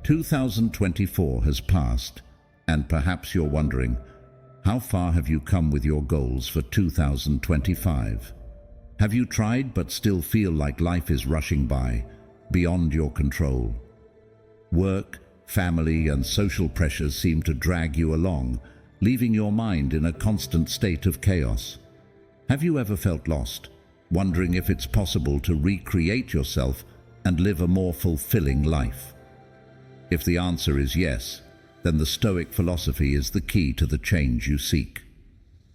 2024 has passed, and perhaps you're wondering, how far have you come with your goals for 2025? Have you tried but still feel like life is rushing by, beyond your control? Work, family, and social pressures seem to drag you along, leaving your mind in a constant state of chaos. Have you ever felt lost, wondering if it's possible to recreate yourself and live a more fulfilling life? If the answer is yes, then the Stoic philosophy is the key to the change you seek.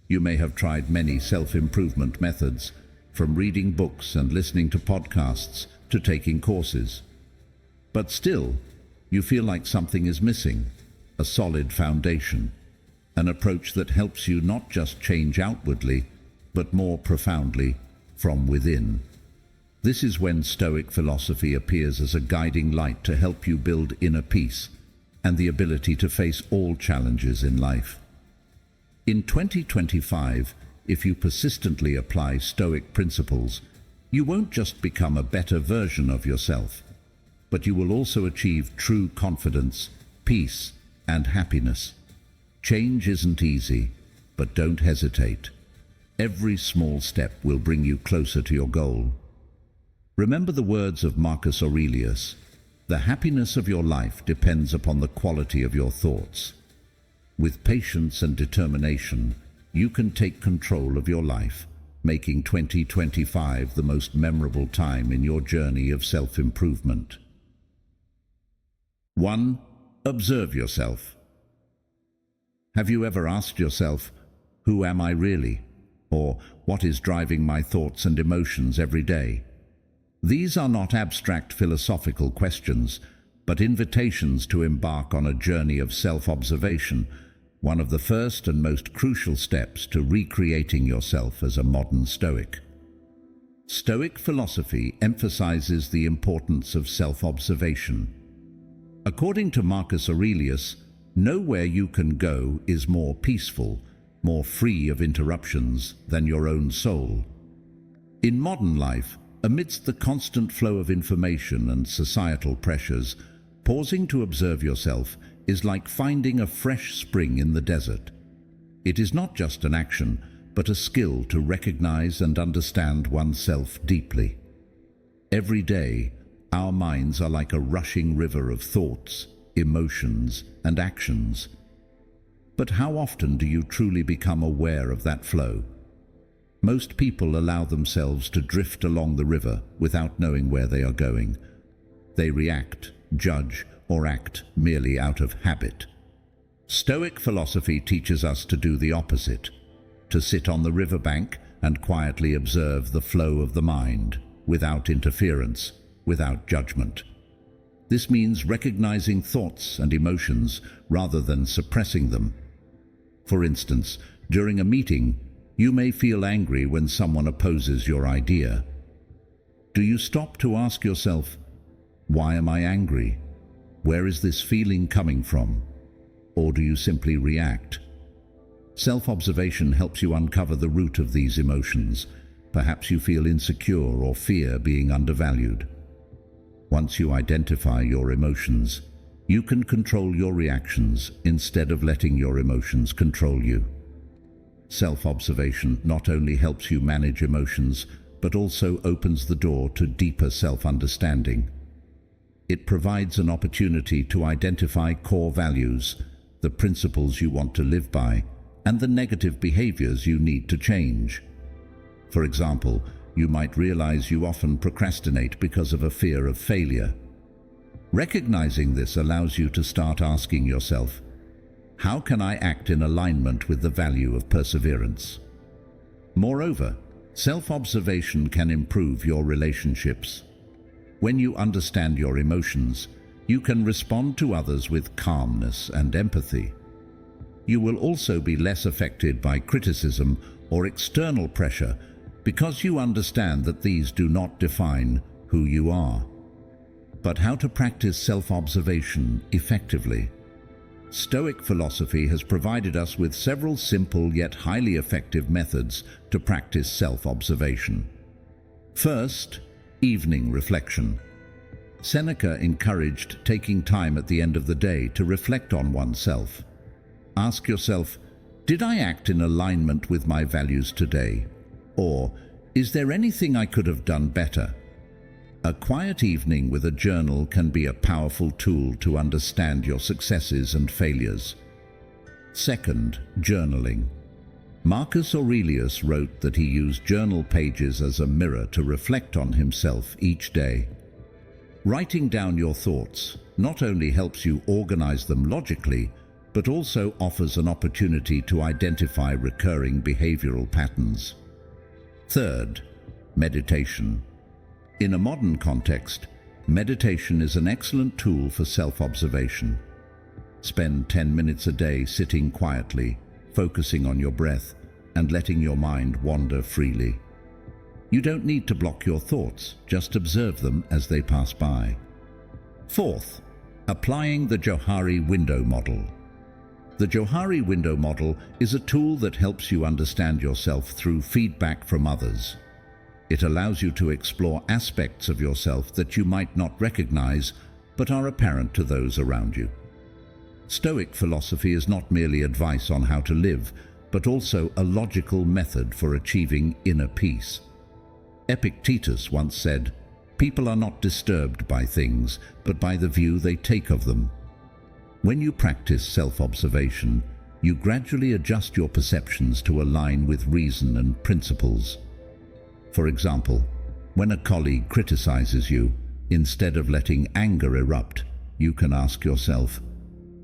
You may have tried many self-improvement methods, from reading books and listening to podcasts to taking courses. But still, you feel like something is missing, a solid foundation, an approach that helps you not just change outwardly, but more profoundly from within. This is when Stoic philosophy appears as a guiding light to help you build inner peace and the ability to face all challenges in life. In 2025, if you persistently apply Stoic principles, you won't just become a better version of yourself, but you will also achieve true confidence, peace, and happiness. Change isn't easy, but don't hesitate. Every small step will bring you closer to your goal. Remember the words of Marcus Aurelius: "The happiness of your life depends upon the quality of your thoughts." With patience and determination, you can take control of your life, making 2025 the most memorable time in your journey of self-improvement. 1. Observe yourself. Have you ever asked yourself, "Who am I really?" Or, "What is driving my thoughts and emotions every day?" These are not abstract philosophical questions, but invitations to embark on a journey of self-observation, one of the first and most crucial steps to recreating yourself as a modern Stoic. Stoic philosophy emphasizes the importance of self-observation. According to Marcus Aurelius, nowhere you can go is more peaceful, more free of interruptions than your own soul. In modern life, amidst the constant flow of information and societal pressures, pausing to observe yourself is like finding a fresh spring in the desert. It is not just an action, but a skill to recognize and understand oneself deeply. Every day, our minds are like a rushing river of thoughts, emotions, and actions. But how often do you truly become aware of that flow? Most people allow themselves to drift along the river without knowing where they are going. They react, judge, or act merely out of habit. Stoic philosophy teaches us to do the opposite, to sit on the riverbank and quietly observe the flow of the mind, without interference, without judgment. This means recognizing thoughts and emotions rather than suppressing them. For instance, during a meeting, you may feel angry when someone opposes your idea. Do you stop to ask yourself, "Why am I angry? Where is this feeling coming from?" Or do you simply react? Self-observation helps you uncover the root of these emotions. Perhaps you feel insecure or fear being undervalued. Once you identify your emotions, you can control your reactions instead of letting your emotions control you. Self-observation not only helps you manage emotions, but also opens the door to deeper self-understanding. It provides an opportunity to identify core values, the principles you want to live by, and the negative behaviors you need to change. For example, you might realize you often procrastinate because of a fear of failure. Recognizing this allows you to start asking yourself, "How can I act in alignment with the value of perseverance?" Moreover, self-observation can improve your relationships. When you understand your emotions, you can respond to others with calmness and empathy. You will also be less affected by criticism or external pressure because you understand that these do not define who you are. But how to practice self-observation effectively? Stoic philosophy has provided us with several simple yet highly effective methods to practice self-observation. First, evening reflection. Seneca encouraged taking time at the end of the day to reflect on oneself. Ask yourself, did I act in alignment with my values today? Or, is there anything I could have done better? A quiet evening with a journal can be a powerful tool to understand your successes and failures. Second, journaling. Marcus Aurelius wrote that he used journal pages as a mirror to reflect on himself each day. Writing down your thoughts not only helps you organize them logically, but also offers an opportunity to identify recurring behavioral patterns. Third, meditation. In a modern context, meditation is an excellent tool for self-observation. Spend 10 minutes a day sitting quietly, focusing on your breath, and letting your mind wander freely. You don't need to block your thoughts, just observe them as they pass by. Fourth, applying the Johari window model. The Johari window model is a tool that helps you understand yourself through feedback from others. It allows you to explore aspects of yourself that you might not recognize, but are apparent to those around you. Stoic philosophy is not merely advice on how to live, but also a logical method for achieving inner peace. Epictetus once said, "People are not disturbed by things, but by the view they take of them." When you practice self-observation, you gradually adjust your perceptions to align with reason and principles. For example, when a colleague criticizes you, instead of letting anger erupt, you can ask yourself,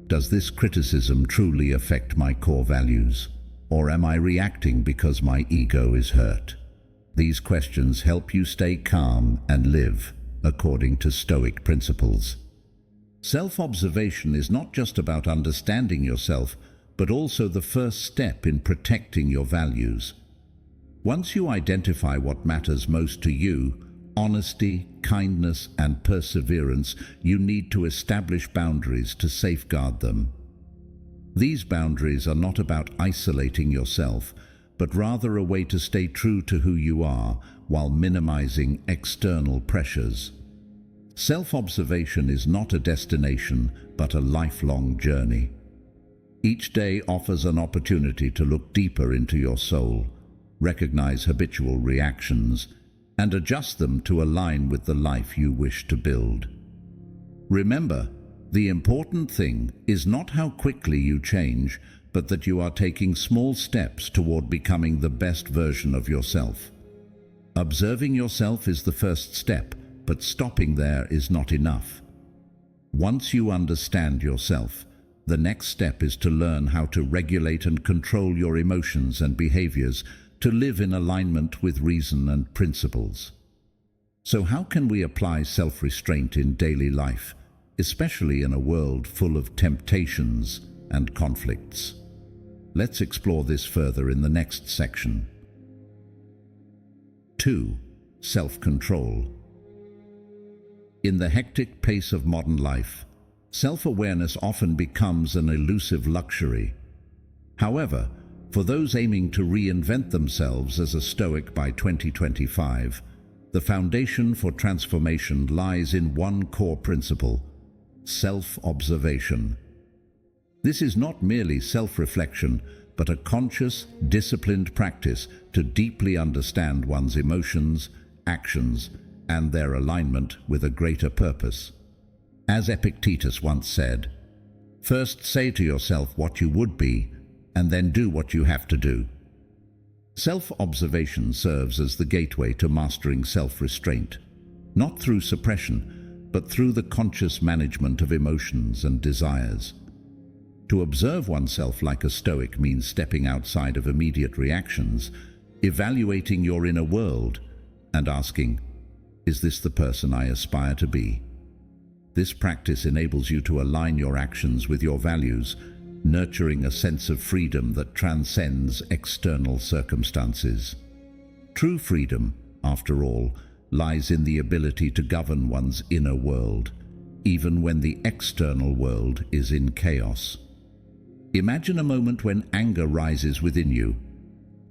does this criticism truly affect my core values? Or am I reacting because my ego is hurt? These questions help you stay calm and live according to Stoic principles. Self-observation is not just about understanding yourself, but also the first step in protecting your values. Once you identify what matters most to you, honesty, kindness, and perseverance, you need to establish boundaries to safeguard them. These boundaries are not about isolating yourself, but rather a way to stay true to who you are while minimizing external pressures. Self-observation is not a destination, but a lifelong journey. Each day offers an opportunity to look deeper into your soul, recognize habitual reactions, and adjust them to align with the life you wish to build. Remember, the important thing is not how quickly you change, but that you are taking small steps toward becoming the best version of yourself. Observing yourself is the first step, but stopping there is not enough. Once you understand yourself, the next step is to learn how to regulate and control your emotions and behaviors to live in alignment with reason and principles. So how can we apply self-restraint in daily life, especially in a world full of temptations and conflicts? Let's explore this further in the next section. 2. Self-control. In the hectic pace of modern life, self-awareness often becomes an elusive luxury. However, for those aiming to reinvent themselves as a Stoic by 2025, the foundation for transformation lies in one core principle: self-observation. This is not merely self-reflection, but a conscious, disciplined practice to deeply understand one's emotions, actions, and their alignment with a greater purpose. As Epictetus once said, "First say to yourself what you would be, and then do what you have to do." Self-observation serves as the gateway to mastering self-restraint, not through suppression, but through the conscious management of emotions and desires. To observe oneself like a Stoic means stepping outside of immediate reactions, evaluating your inner world, and asking, is this the person I aspire to be? This practice enables you to align your actions with your values, nurturing a sense of freedom that transcends external circumstances. True freedom, after all, lies in the ability to govern one's inner world, even when the external world is in chaos. Imagine a moment when anger rises within you.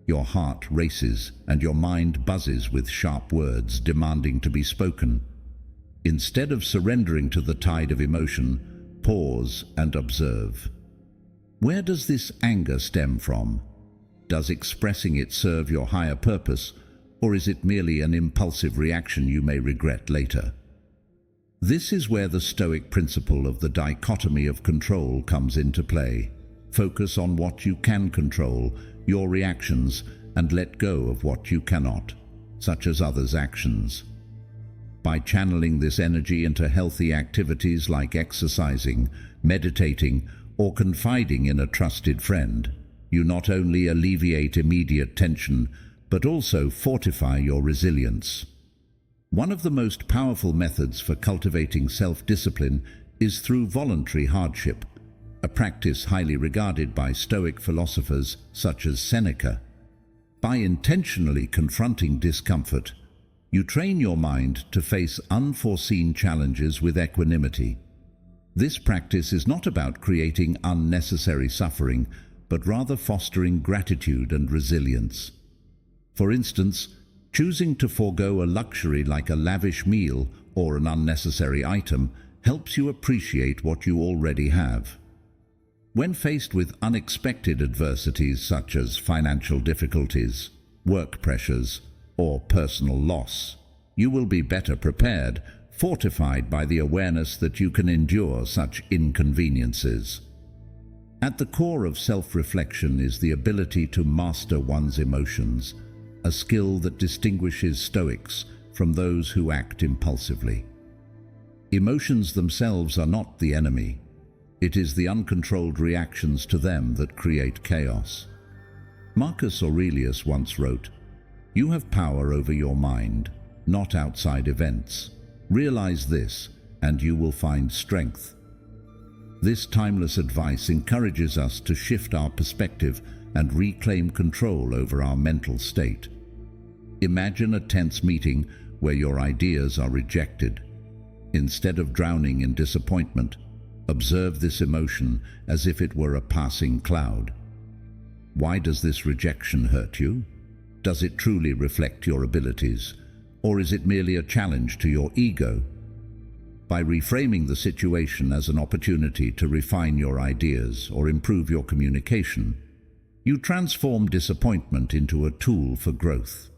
Your heart races and your mind buzzes with sharp words demanding to be spoken. Instead of surrendering to the tide of emotion, pause and observe. Where does this anger stem from? Does expressing it serve your higher purpose, or is it merely an impulsive reaction you may regret later? This is where the Stoic principle of the dichotomy of control comes into play. Focus on what you can control, your reactions, and let go of what you cannot, such as others' actions. By channeling this energy into healthy activities like exercising, meditating, or confiding in a trusted friend, you not only alleviate immediate tension, but also fortify your resilience. One of the most powerful methods for cultivating self-discipline is through voluntary hardship, a practice highly regarded by Stoic philosophers such as Seneca. By intentionally confronting discomfort, you train your mind to face unforeseen challenges with equanimity. This practice is not about creating unnecessary suffering, but rather fostering gratitude and resilience. For instance, choosing to forego a luxury like a lavish meal or an unnecessary item helps you appreciate what you already have. When faced with unexpected adversities such as financial difficulties, work pressures, or personal loss, you will be better prepared, fortified by the awareness that you can endure such inconveniences. At the core of self-reflection is the ability to master one's emotions, a skill that distinguishes Stoics from those who act impulsively. Emotions themselves are not the enemy. It is the uncontrolled reactions to them that create chaos. Marcus Aurelius once wrote, "You have power over your mind, not outside events. Realize this, and you will find strength." This timeless advice encourages us to shift our perspective and reclaim control over our mental state. Imagine a tense meeting where your ideas are rejected. Instead of drowning in disappointment, observe this emotion as if it were a passing cloud. Why does this rejection hurt you? Does it truly reflect your abilities, or is it merely a challenge to your ego? By reframing the situation as an opportunity to refine your ideas or improve your communication, you transform disappointment into a tool for growth.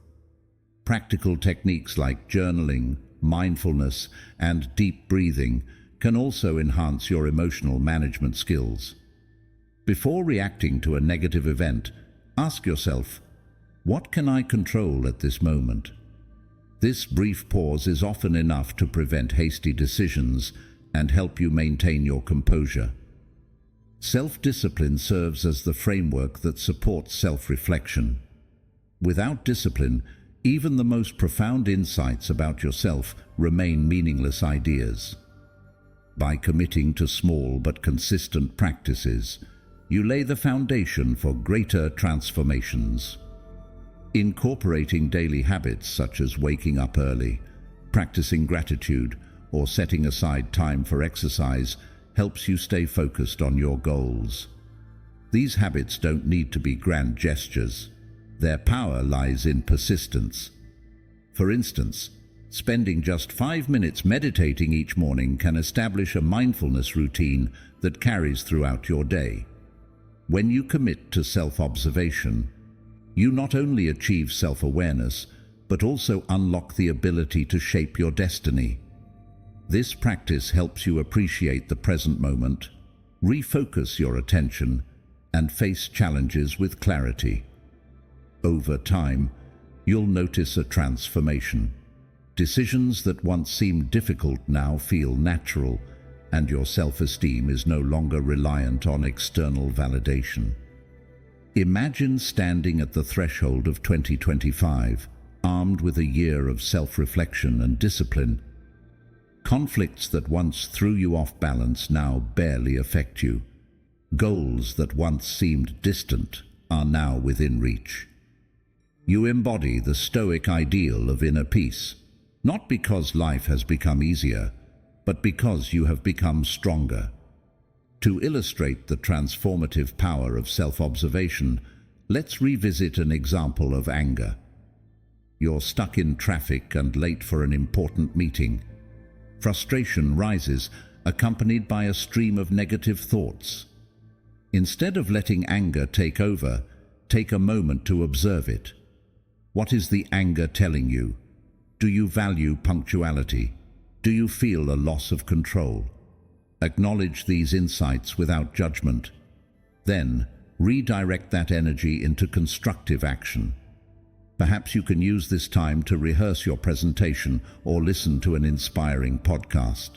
Practical techniques like journaling, mindfulness, and deep breathing can also enhance your emotional management skills. Before reacting to a negative event, ask yourself, what can I control at this moment? This brief pause is often enough to prevent hasty decisions and help you maintain your composure. Self-discipline serves as the framework that supports self-reflection. Without discipline, even the most profound insights about yourself remain meaningless ideas. By committing to small but consistent practices, you lay the foundation for greater transformations. Incorporating daily habits such as waking up early, practicing gratitude, or setting aside time for exercise helps you stay focused on your goals. These habits don't need to be grand gestures. Their power lies in persistence. For instance, spending just 5 minutes meditating each morning can establish a mindfulness routine that carries throughout your day. When you commit to self-observation, you not only achieve self-awareness, but also unlock the ability to shape your destiny. This practice helps you appreciate the present moment, refocus your attention, and face challenges with clarity. Over time, you'll notice a transformation. Decisions that once seemed difficult now feel natural, and your self-esteem is no longer reliant on external validation. Imagine standing at the threshold of 2025, armed with a year of self-reflection and discipline. Conflicts that once threw you off balance now barely affect you. Goals that once seemed distant are now within reach. You embody the Stoic ideal of inner peace, not because life has become easier, but because you have become stronger. To illustrate the transformative power of self-observation, let's revisit an example of anger. You're stuck in traffic and late for an important meeting. Frustration rises, accompanied by a stream of negative thoughts. Instead of letting anger take over, take a moment to observe it. What is the anger telling you? Do you value punctuality? Do you feel a loss of control? Acknowledge these insights without judgment. Then, redirect that energy into constructive action. Perhaps you can use this time to rehearse your presentation or listen to an inspiring podcast.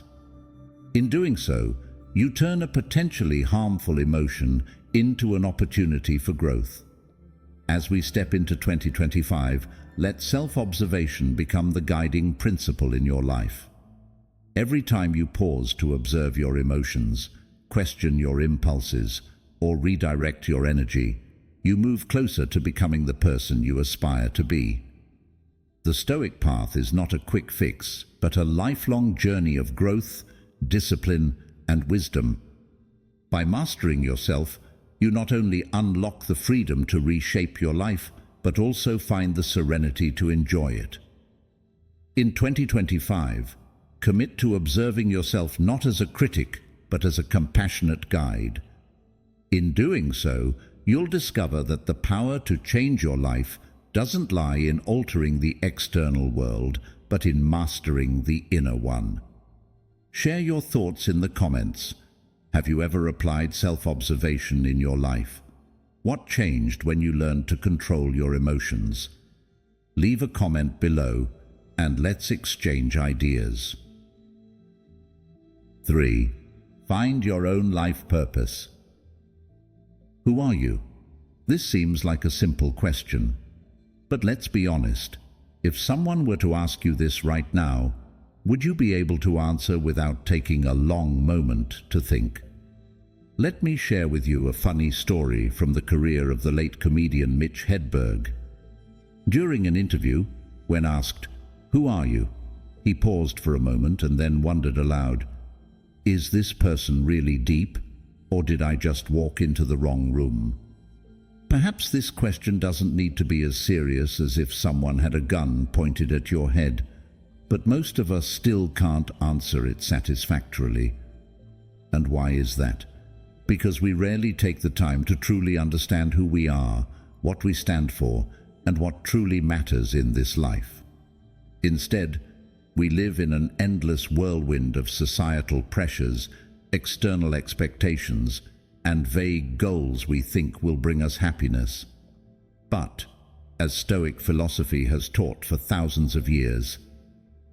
In doing so, you turn a potentially harmful emotion into an opportunity for growth. As we step into 2025, let self-observation become the guiding principle in your life. Every time you pause to observe your emotions, question your impulses, or redirect your energy, you move closer to becoming the person you aspire to be. The Stoic path is not a quick fix, but a lifelong journey of growth, discipline, and wisdom. By mastering yourself, you not only unlock the freedom to reshape your life, but also find the serenity to enjoy it. In 2025, commit to observing yourself not as a critic, but as a compassionate guide. In doing so, you'll discover that the power to change your life doesn't lie in altering the external world, but in mastering the inner one. Share your thoughts in the comments. Have you ever applied self-observation in your life? What changed when you learned to control your emotions? Leave a comment below and let's exchange ideas. 3. Find your own life purpose. Who are you? This seems like a simple question. But let's be honest. If someone were to ask you this right now, would you be able to answer without taking a long moment to think? Let me share with you a funny story from the career of the late comedian Mitch Hedberg. During an interview, when asked, "Who are you?" he paused for a moment and then wondered aloud, "Is this person really deep, or did I just walk into the wrong room?" Perhaps this question doesn't need to be as serious as if someone had a gun pointed at your head, but most of us still can't answer it satisfactorily. And why is that? Because we rarely take the time to truly understand who we are, what we stand for, and what truly matters in this life. Instead, we live in an endless whirlwind of societal pressures, external expectations, and vague goals we think will bring us happiness. But, as Stoic philosophy has taught for thousands of years,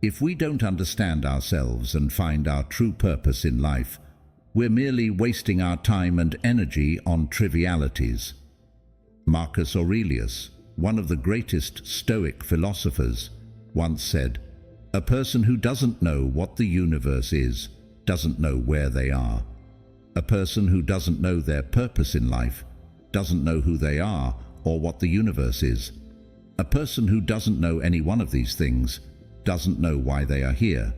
if we don't understand ourselves and find our true purpose in life, we're merely wasting our time and energy on trivialities. Marcus Aurelius, one of the greatest Stoic philosophers, once said, "A person who doesn't know what the universe is, doesn't know where they are. A person who doesn't know their purpose in life, doesn't know who they are or what the universe is. A person who doesn't know any one of these things, doesn't know why they are here."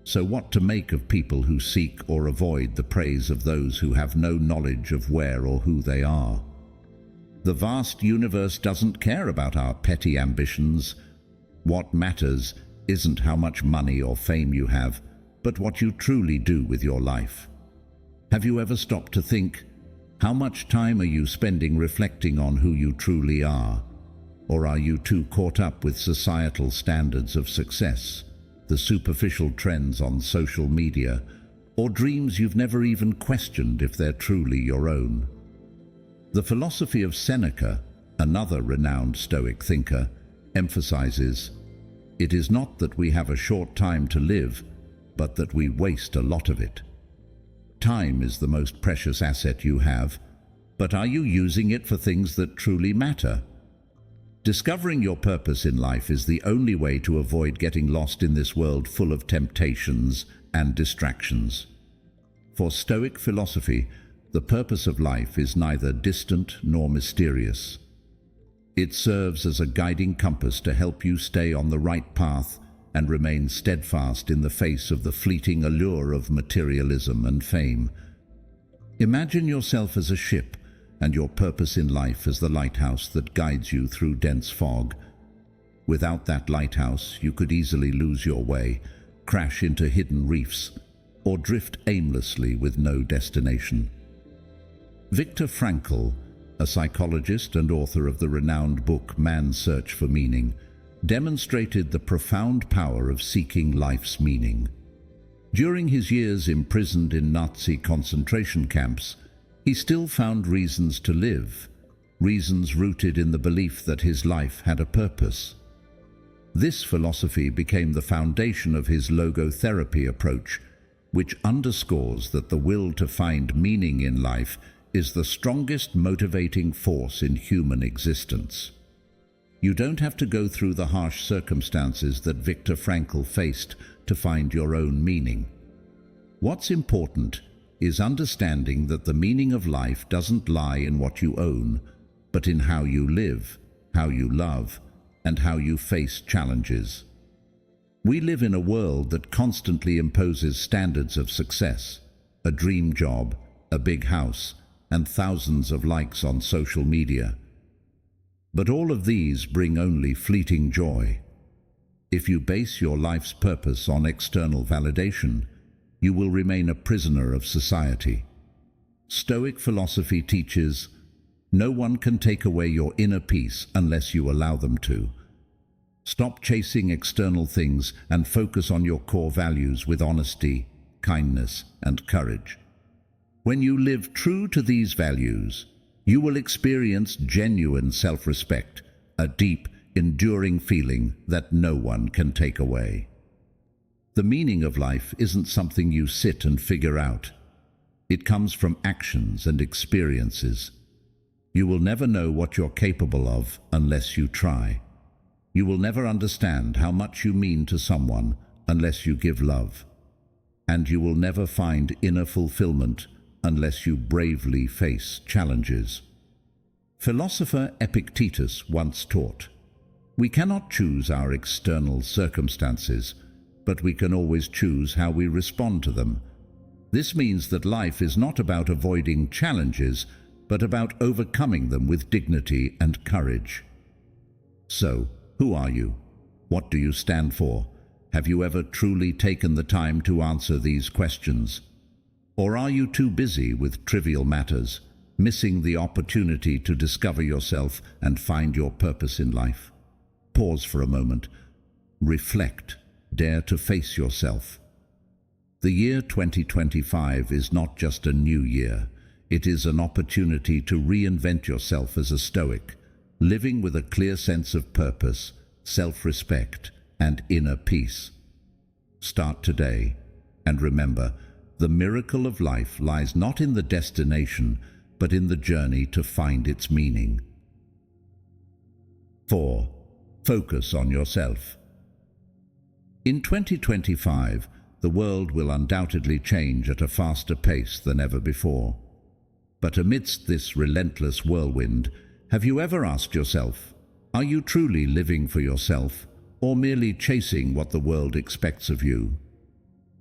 So what to make of people who seek or avoid the praise of those who have no knowledge of where or who they are? The vast universe doesn't care about our petty ambitions. What matters isn't how much money or fame you have, but what you truly do with your life. Have you ever stopped to think, how much time are you spending reflecting on who you truly are? Or are you too caught up with societal standards of success, the superficial trends on social media, or dreams you've never even questioned if they're truly your own? The philosophy of Seneca, another renowned Stoic thinker, emphasizes, "It is not that we have a short time to live, but that we waste a lot of it." Time is the most precious asset you have, but are you using it for things that truly matter? Discovering your purpose in life is the only way to avoid getting lost in this world full of temptations and distractions. For Stoic philosophy, the purpose of life is neither distant nor mysterious. It serves as a guiding compass to help you stay on the right path and remain steadfast in the face of the fleeting allure of materialism and fame. Imagine yourself as a ship and your purpose in life as the lighthouse that guides you through dense fog. Without that lighthouse, you could easily lose your way, crash into hidden reefs, or drift aimlessly with no destination. Viktor Frankl, a psychologist and author of the renowned book Man's Search for Meaning, demonstrated the profound power of seeking life's meaning. During his years imprisoned in Nazi concentration camps, he still found reasons to live, reasons rooted in the belief that his life had a purpose. This philosophy became the foundation of his logotherapy approach, which underscores that the will to find meaning in life is the strongest motivating force in human existence. You don't have to go through the harsh circumstances that Viktor Frankl faced to find your own meaning. What's important is understanding that the meaning of life doesn't lie in what you own, but in how you live, how you love, and how you face challenges. We live in a world that constantly imposes standards of success, a dream job, a big house, and thousands of likes on social media. But all of these bring only fleeting joy. If you base your life's purpose on external validation, you will remain a prisoner of society. Stoic philosophy teaches, no one can take away your inner peace unless you allow them to. Stop chasing external things and focus on your core values with honesty, kindness, and courage. When you live true to these values, you will experience genuine self-respect, a deep, enduring feeling that no one can take away. The meaning of life isn't something you sit and figure out. It comes from actions and experiences. You will never know what you're capable of unless you try. You will never understand how much you mean to someone unless you give love. And you will never find inner fulfillment unless you bravely face challenges. Philosopher Epictetus once taught, we cannot choose our external circumstances, but we can always choose how we respond to them. This means that life is not about avoiding challenges, but about overcoming them with dignity and courage. So, who are you? What do you stand for? Have you ever truly taken the time to answer these questions? Or are you too busy with trivial matters, missing the opportunity to discover yourself and find your purpose in life? Pause for a moment. Reflect. Dare to face yourself. The year 2025 is not just a new year. It is an opportunity to reinvent yourself as a Stoic, living with a clear sense of purpose, self-respect, and inner peace. Start today, and remember, the miracle of life lies not in the destination, but in the journey to find its meaning. 4. Focus on yourself. In 2025, the world will undoubtedly change at a faster pace than ever before. But amidst this relentless whirlwind, have you ever asked yourself, are you truly living for yourself, or merely chasing what the world expects of you?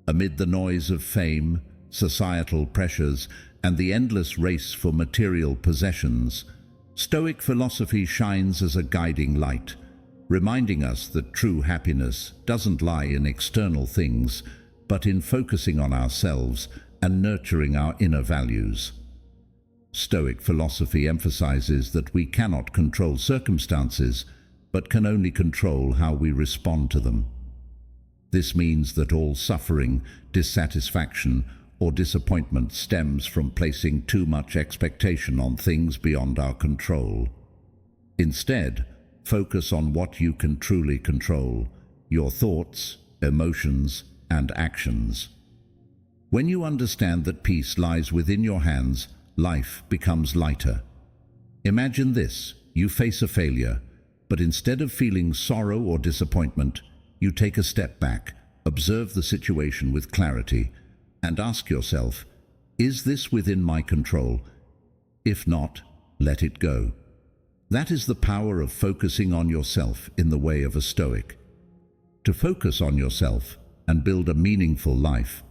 Amid the noise of fame, societal pressures, and the endless race for material possessions, Stoic philosophy shines as a guiding light, reminding us that true happiness doesn't lie in external things, but in focusing on ourselves and nurturing our inner values. Stoic philosophy emphasizes that we cannot control circumstances, but can only control how we respond to them. This means that all suffering, dissatisfaction, or disappointment stems from placing too much expectation on things beyond our control. Instead, focus on what you can truly control: your thoughts, emotions, and actions. When you understand that peace lies within your hands, life becomes lighter. Imagine this: you face a failure, but instead of feeling sorrow or disappointment, you take a step back, observe the situation with clarity, and ask yourself, is this within my control? If not, let it go. That is the power of focusing on yourself in the way of a Stoic. To focus on yourself and build a meaningful life,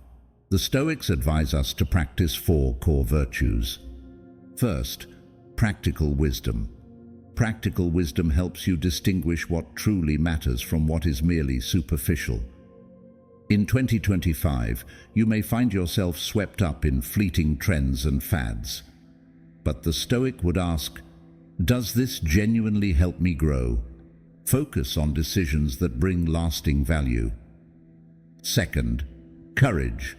the Stoics advise us to practice 4 core virtues. First, practical wisdom. Practical wisdom helps you distinguish what truly matters from what is merely superficial. In 2025, you may find yourself swept up in fleeting trends and fads. But the Stoic would ask, does this genuinely help me grow? Focus on decisions that bring lasting value. Second, courage.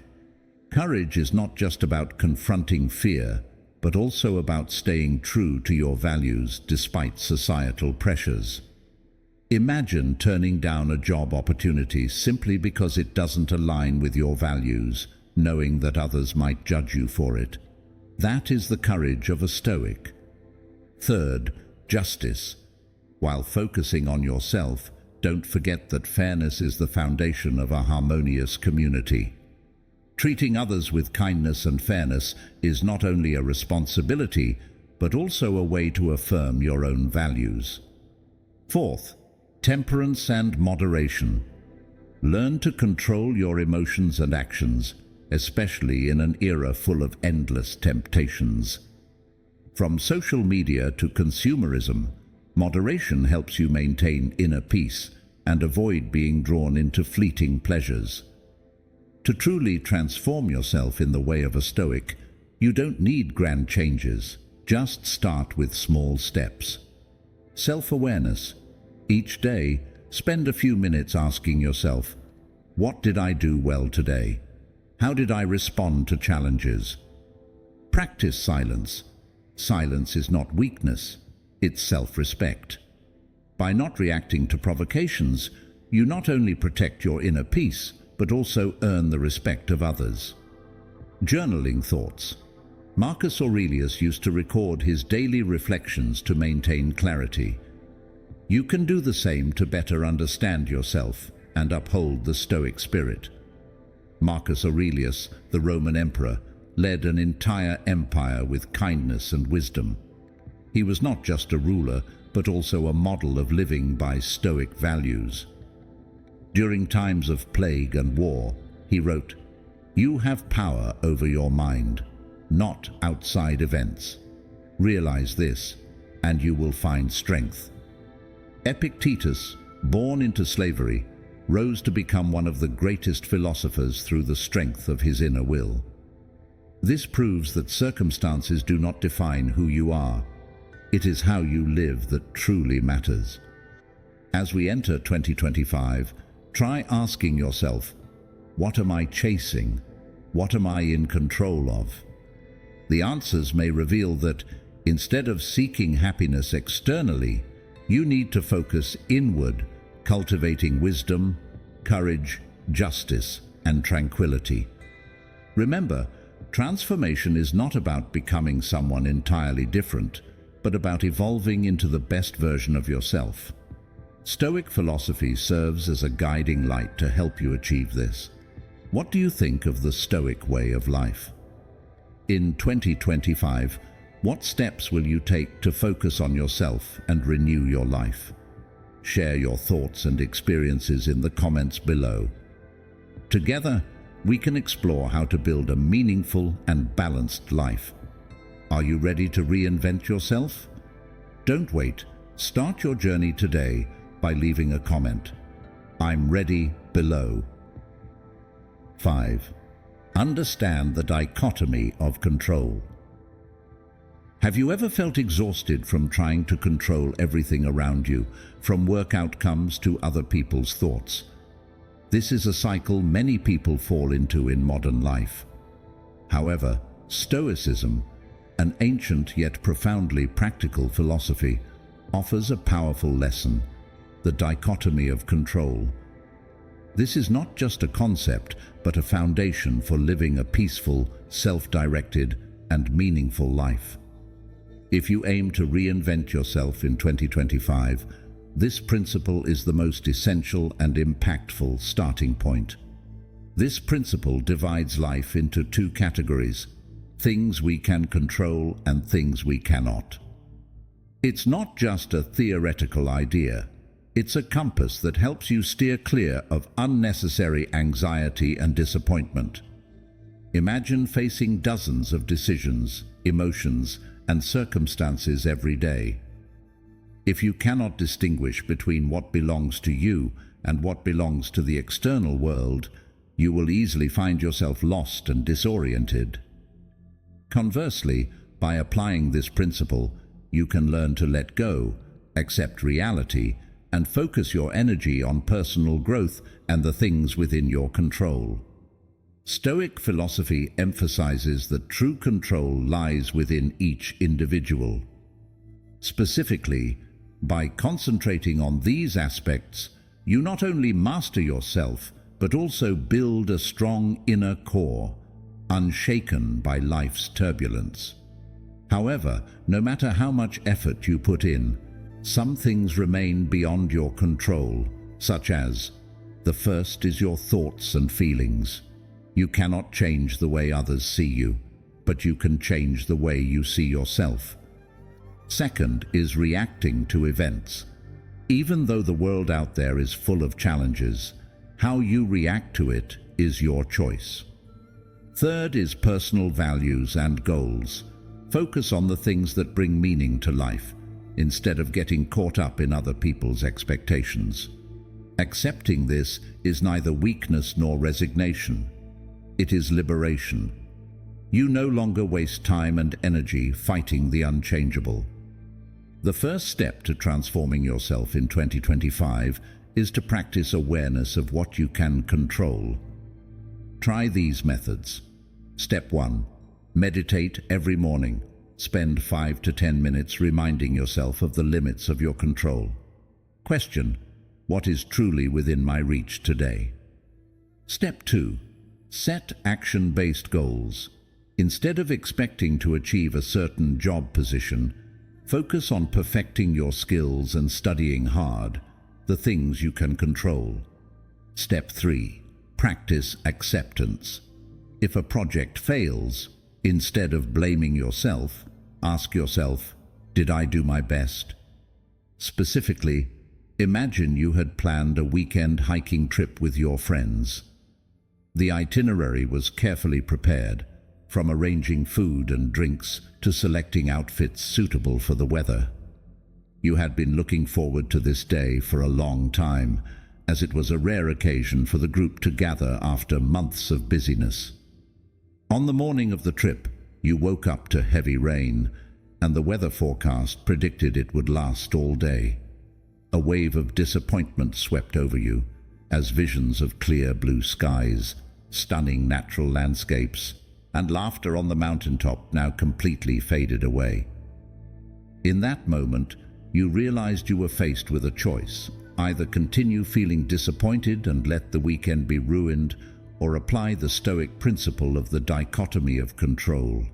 Courage is not just about confronting fear, but also about staying true to your values despite societal pressures. Imagine turning down a job opportunity simply because it doesn't align with your values, knowing that others might judge you for it. That is the courage of a Stoic. Third, justice. While focusing on yourself, don't forget that fairness is the foundation of a harmonious community. Treating others with kindness and fairness is not only a responsibility, but also a way to affirm your own values. Fourth, temperance and moderation. Learn to control your emotions and actions, especially in an era full of endless temptations. From social media to consumerism, moderation helps you maintain inner peace and avoid being drawn into fleeting pleasures. To truly transform yourself in the way of a Stoic, you don't need grand changes. Just start with small steps. Self-awareness. Each day, spend a few minutes asking yourself, what did I do well today? How did I respond to challenges? Practice silence. Silence is not weakness, it's self-respect. By not reacting to provocations, you not only protect your inner peace, but also earn the respect of others. Journaling thoughts. Marcus Aurelius used to record his daily reflections to maintain clarity. You can do the same to better understand yourself and uphold the Stoic spirit. Marcus Aurelius, the Roman emperor, led an entire empire with kindness and wisdom. He was not just a ruler, but also a model of living by Stoic values. During times of plague and war, he wrote, "You have power over your mind, not outside events. Realize this, and you will find strength." Epictetus, born into slavery, rose to become one of the greatest philosophers through the strength of his inner will. This proves that circumstances do not define who you are. It is how you live that truly matters. As we enter 2025, try asking yourself, what am I chasing? What am I in control of? The answers may reveal that, instead of seeking happiness externally, you need to focus inward, cultivating wisdom, courage, justice, and tranquility. Remember, transformation is not about becoming someone entirely different, but about evolving into the best version of yourself. Stoic philosophy serves as a guiding light to help you achieve this. What do you think of the Stoic way of life? In 2025, what steps will you take to focus on yourself and renew your life? Share your thoughts and experiences in the comments below. Together, we can explore how to build a meaningful and balanced life. Are you ready to reinvent yourself? Don't wait. Start your journey today by leaving a comment. I'm ready below. 5. Understand the dichotomy of control. Have you ever felt exhausted from trying to control everything around you, from work outcomes to other people's thoughts? This is a cycle many people fall into in modern life. However, Stoicism, an ancient yet profoundly practical philosophy, offers a powerful lesson: the dichotomy of control. This is not just a concept, but a foundation for living a peaceful, self-directed, and meaningful life. If you aim to reinvent yourself in 2025, this principle is the most essential and impactful starting point. This principle divides life into two categories: things we can control and things we cannot. It's not just a theoretical idea. It's a compass that helps you steer clear of unnecessary anxiety and disappointment. Imagine facing dozens of decisions, emotions, and circumstances every day. If you cannot distinguish between what belongs to you and what belongs to the external world, you will easily find yourself lost and disoriented. Conversely, by applying this principle, you can learn to let go, accept reality, and focus your energy on personal growth and the things within your control. Stoic philosophy emphasizes that true control lies within each individual. Specifically, by concentrating on these aspects, you not only master yourself, but also build a strong inner core, unshaken by life's turbulence. However, no matter how much effort you put in, some things remain beyond your control, such as, the first is your thoughts and feelings. You cannot change the way others see you, but you can change the way you see yourself. Second is reacting to events. Even though the world out there is full of challenges, how you react to it is your choice. Third is personal values and goals. Focus on the things that bring meaning to life, instead of getting caught up in other people's expectations. Accepting this is neither weakness nor resignation. It is liberation. You no longer waste time and energy fighting the unchangeable. The first step to transforming yourself in 2025 is to practice awareness of what you can control. Try these methods. Step 1. Meditate every morning. Spend 5 to 10 minutes reminding yourself of the limits of your control. Question: what is truly within my reach today? Step 2. Set action-based goals. Instead of expecting to achieve a certain job position, focus on perfecting your skills and studying hard, the things you can control. Step 3. Practice acceptance. If a project fails, instead of blaming yourself, ask yourself, did I do my best? Specifically, imagine you had planned a weekend hiking trip with your friends. The itinerary was carefully prepared, from arranging food and drinks to selecting outfits suitable for the weather. You had been looking forward to this day for a long time, as it was a rare occasion for the group to gather after months of busyness. On the morning of the trip, you woke up to heavy rain, and the weather forecast predicted it would last all day. A wave of disappointment swept over you, as visions of clear blue skies, stunning natural landscapes, and laughter on the mountaintop now completely faded away. In that moment, you realized you were faced with a choice: either continue feeling disappointed and let the weekend be ruined, or apply the Stoic principle of the dichotomy of control.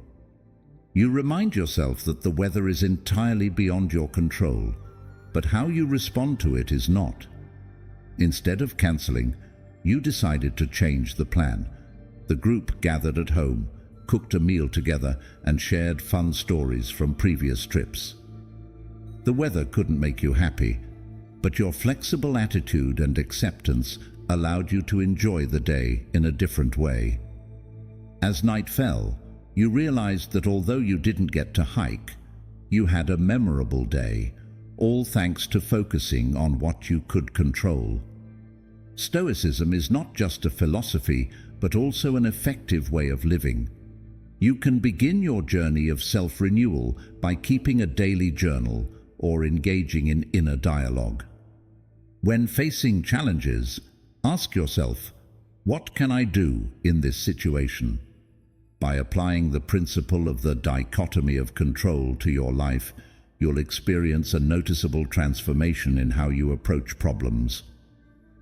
You remind yourself that the weather is entirely beyond your control, but how you respond to it is not. Instead of cancelling, you decided to change the plan. The group gathered at home, cooked a meal together, and shared fun stories from previous trips. The weather couldn't make you happy, but your flexible attitude and acceptance allowed you to enjoy the day in a different way. As night fell, you realized that although you didn't get to hike, you had a memorable day, all thanks to focusing on what you could control. Stoicism is not just a philosophy, but also an effective way of living. You can begin your journey of self-renewal by keeping a daily journal or engaging in inner dialogue. When facing challenges, ask yourself, what can I do in this situation? By applying the principle of the dichotomy of control to your life, you'll experience a noticeable transformation in how you approach problems.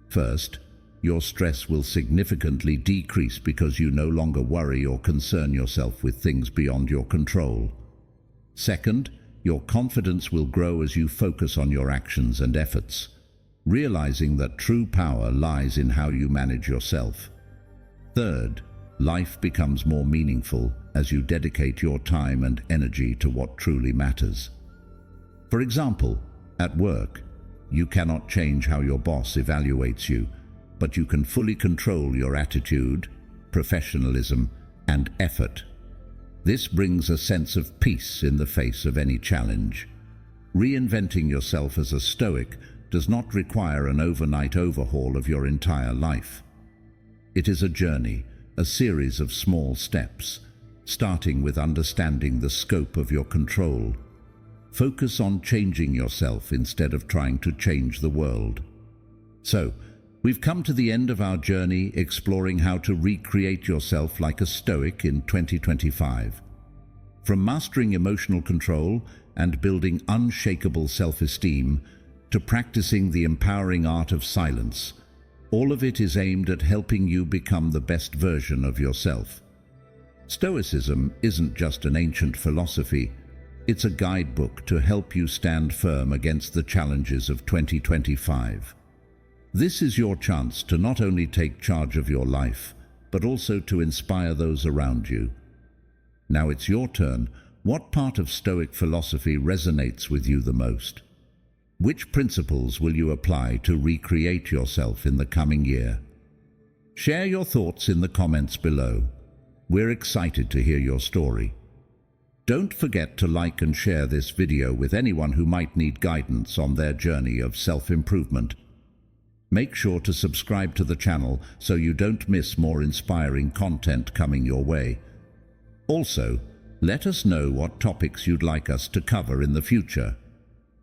First, your stress will significantly decrease because you no longer worry or concern yourself with things beyond your control. Second, your confidence will grow as you focus on your actions and efforts, realizing that true power lies in how you manage yourself. Third, life becomes more meaningful as you dedicate your time and energy to what truly matters. For example, at work, you cannot change how your boss evaluates you, but you can fully control your attitude, professionalism, and effort. This brings a sense of peace in the face of any challenge. Reinventing yourself as a Stoic does not require an overnight overhaul of your entire life. It is a journey, a series of small steps, starting with understanding the scope of your control. Focus on changing yourself instead of trying to change the world. So, we've come to the end of our journey exploring how to recreate yourself like a Stoic in 2025. From mastering emotional control and building unshakable self-esteem to practicing the empowering art of silence, all of it is aimed at helping you become the best version of yourself. Stoicism isn't just an ancient philosophy, it's a guidebook to help you stand firm against the challenges of 2025. This is your chance to not only take charge of your life, but also to inspire those around you. Now it's your turn. What part of Stoic philosophy resonates with you the most? Which principles will you apply to recreate yourself in the coming year? Share your thoughts in the comments below. We're excited to hear your story. Don't forget to like and share this video with anyone who might need guidance on their journey of self-improvement. Make sure to subscribe to the channel so you don't miss more inspiring content coming your way. Also, let us know what topics you'd like us to cover in the future.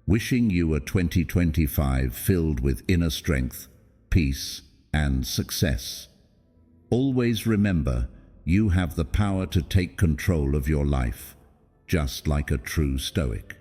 Wishing you a 2025 filled with inner strength, peace, and success. Always remember, you have the power to take control of your life, just like a true Stoic.